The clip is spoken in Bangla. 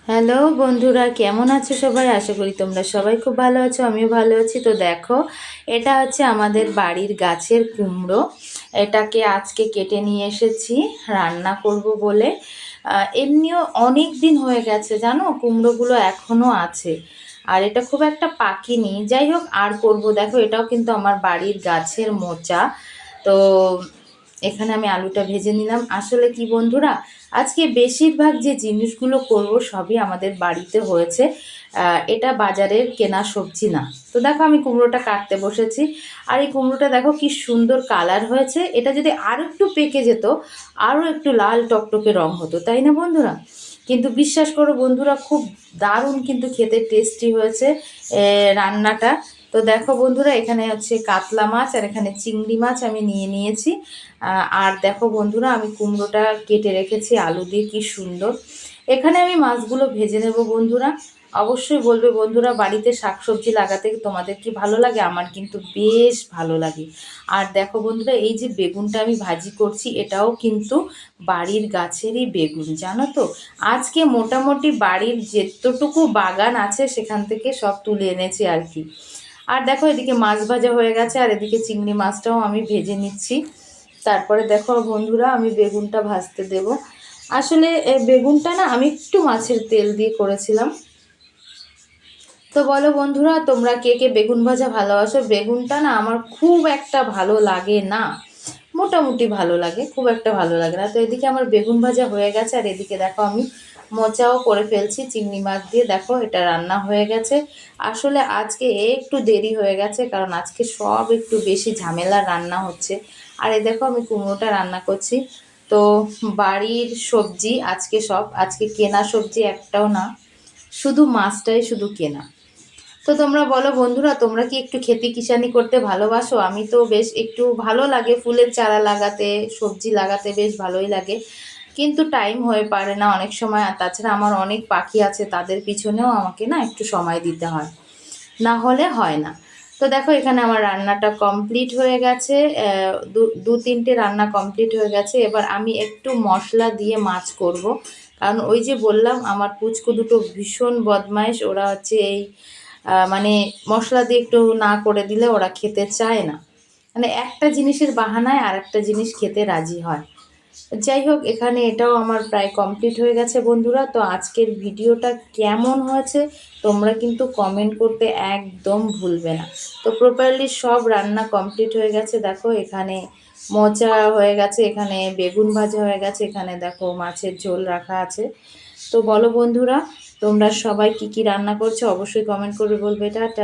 হ্যালো বন্ধুরা, কেমন আছো সবাই? আশা করি তোমরা সবাই খুব ভালো আছো, আমিও ভালো আছি। তো দেখো, এটা হচ্ছে আমাদের বাড়ির গাছের কুমড়ো। এটাকে আজকে কেটে নিয়ে এসেছি রান্না করব বলে। এমনিও অনেক দিন হয়ে গেছে জানো, কুমড়োগুলো এখনও আছে। আর এটা খুব একটা পাকেনি, যাই হোক আর করব। দেখো, এটাও কিন্তু আমার বাড়ির গাছের মোচা। তো এখানে আমি আলুটা ভেজে নিলাম। আসলে কি বন্ধুরা, আজকে বেশিরভাগ যে জিনিসগুলো করব সবই আমাদের বাড়িতে হয়েছে। এটা বাজারের কেনা সবজি না। তো দেখো, আমি কুমড়োটা কাটতে বসেছি। আর এই কুমড়োটা দেখো কি সুন্দর কালার হয়েছে। এটা যদি আরও একটু পেকে যেত, আরও একটু লাল টকটকে রং হতো, তাই না বন্ধুরা? কিন্তু বিশ্বাস করো বন্ধুরা, খুব দারুণ কিন্তু খেতে টেস্টি হয়েছে রান্নাটা। তো দেখো বন্ধুরা, এখানে হচ্ছে কাতলা মাছ আর এখানে চিংড়ি মাছ আমি নিয়ে নিয়েছি। আর দেখো বন্ধুরা, আমি কুমড়োটা কেটে রেখেছি আলু দিয়ে, কি সুন্দর। এখানে আমি মাছগুলো ভেজে নেব বন্ধুরা। অবশ্যই বলবে বন্ধুরা, বাড়িতে শাকসবজি লাগাতে তোমাদের কি ভালো লাগে? আমার কিন্তু বেশ ভালো লাগে। আর দেখো বন্ধুরা, এই যে বেগুনটা আমি ভাজি করছি, এটাও কিন্তু বাড়ির গাছেরই বেগুন, জানো তো। আজকে মোটামুটি বাড়ির যেতটুকু বাগান আছে সেখান থেকে সব তুলে এনেছি আর কি। আর দেখো, এদিকে মাছ ভাজা হয়ে গেছে আর এদিকে চিংড়ি মাছটাও আমি ভেজে নিচ্ছি। তারপরে দেখো বন্ধুরা, আমি বেগুনটা ভাজতে দেব। আসলে বেগুনটা না আমি একটু মাছের তেল দিয়ে করেছিলাম। তো বলো বন্ধুরা, তোমরা কে কে বেগুন ভাজা ভালোবাসো? বেগুনটা না আমার খুব একটা ভালো লাগে না, মোটামুটি ভালো লাগে, খুব একটা ভালো লাগে না। তো এদিকে আমার বেগুন ভাজা হয়ে গেছে আর এদিকে দেখো আমি মোচাও করে ফেলছি চিংড়ি মাছ দিয়ে। দেখো, এটা রান্না হয়ে গেছে। আসলে আজকে একটু দেরি হয়ে গেছে, কারণ আজকে সব একটু বেশি ঝামেলা রান্না হচ্ছে। আর এই দেখো, আমি কুমড়োটা রান্না করছি। তো বাড়ির সবজি আজকে সব, আজকে কেনা সবজি একটাও না, শুধু মাছটাই শুধু কেনা। তো তোমরা বলো বন্ধুরা, তোমরা কি একটু খেতে কিষানি করতে ভালোবাসো? আমি তো বেশ একটু ভালো লাগে, ফুলের চারা লাগাতে, সবজি লাগাতে বেশ ভালোই লাগে। কিন্তু টাইম হয়ে পারে না অনেক সময়। আর তাছাড়া আমার অনেক পাখি আছে, তাদের পিছনেও আমাকে না একটু সময় দিতে হয়, না হলে হয় না। তো দেখো, এখানে আমার রান্নাটা কমপ্লিট হয়ে গেছে। দু তিনটে রান্না কমপ্লিট হয়ে গেছে। এবার আমি একটু মশলা দিয়ে মাছ করব, কারণ ওই যে বললাম আমার পুচকু দুটো ভীষণ বদমাইশ। ওরা হচ্ছে এই মানে মশলা দিয়ে একটু না করে দিলে ওরা খেতে চায় না। মানে একটা জিনিসের বাহানায় আর একটা জিনিস খেতে রাজি হয়। যাই হোক, এখানে এটাও আমার প্রায় কমপ্লিট হয়ে গেছে বন্ধুরা। তো আজকের ভিডিওটা কেমন হয়েছে তোমরা কিন্তু কমেন্ট করতে একদম ভুলবে না। তো প্রপারলি সব রান্না কমপ্লিট হয়ে গেছে। দেখো, এখানে মোচা হয়ে গেছে, এখানে বেগুন ভাজা হয়ে গেছে, এখানে দেখো মাছের ঝোল রাখা আছে। তো বলো বন্ধুরা, তোমরা সবাই কি কি রান্না করছো? অবশ্যই কমেন্ট করে বলবে। টাটা।